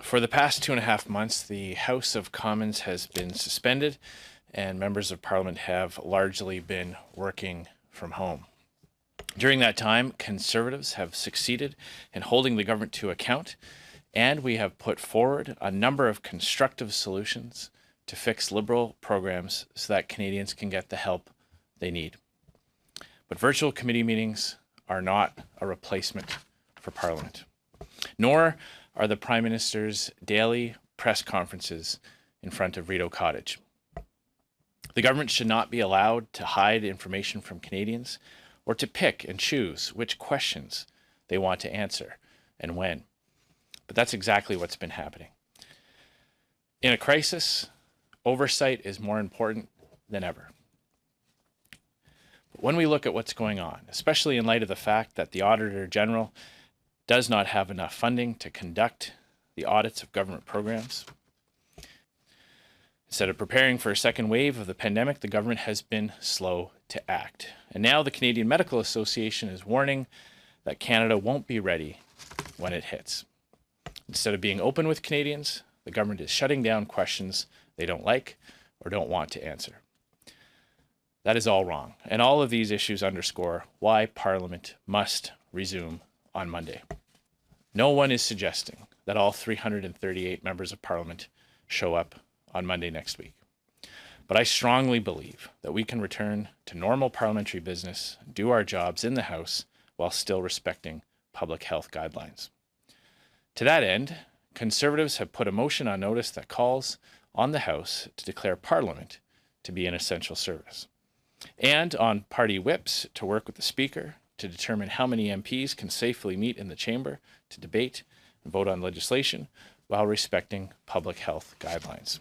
For the past 2.5 months, the House of Commons has been suspended and members of Parliament have largely been working from home. During that time, Conservatives have succeeded in holding the government to account, and we have put forward a number of constructive solutions to fix Liberal programs so that Canadians can get the help they need. But virtual committee meetings are not a replacement for Parliament, nor are the Prime Minister's daily press conferences in front of Rideau Cottage. The government should not be allowed to hide information from Canadians or to pick and choose which questions they want to answer and when. But that's exactly what's been happening. In a crisis, oversight is more important than ever. But when we look at what's going on, especially in light of the fact that the Auditor General does not have enough funding to conduct the audits of government programs, instead of preparing for a second wave of the pandemic, the government has been slow to act. And now the Canadian Medical Association is warning that Canada won't be ready when it hits. Instead of being open with Canadians, the government is shutting down questions they don't like or don't want to answer. That is all wrong. And all of these issues underscore why Parliament must resume on Monday. No one is suggesting that all 338 members of Parliament show up on Monday next week. But I strongly believe that we can return to normal parliamentary business, do our jobs in the House while still respecting public health guidelines. To that end, Conservatives have put a motion on notice that calls on the House to declare Parliament to be an essential service, and on party whips to work with the Speaker to determine how many MPs can safely meet in the chamber to debate and vote on legislation while respecting public health guidelines.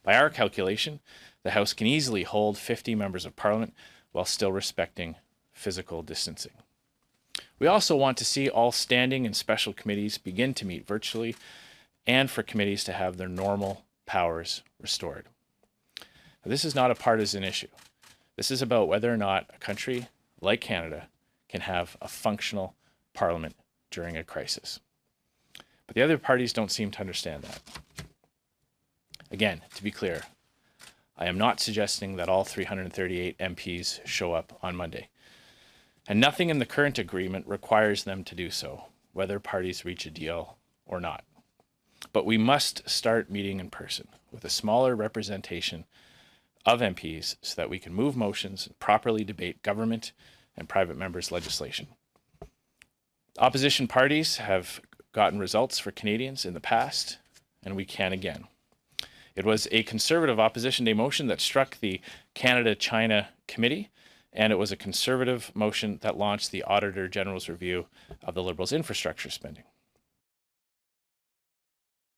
By our calculation, the House can easily hold 50 members of Parliament while still respecting physical distancing. We also want to see all standing and special committees begin to meet virtually and for committees to have their normal powers restored. Now, this is not a partisan issue. This is about whether or not a country like Canada can have a functional parliament during a crisis. But the other parties don't seem to understand that. Again, to be clear, I am not suggesting that all 338 MPs show up on Monday. And nothing in the current agreement requires them to do so, whether parties reach a deal or not. But we must start meeting in person with a smaller representation of MPs so that we can move motions and properly debate government and private members' legislation. Opposition parties have gotten results for Canadians in the past, and we can again. It was a Conservative Opposition Day motion that struck the Canada-China Committee, and it was a Conservative motion that launched the Auditor General's review of the Liberals' infrastructure spending.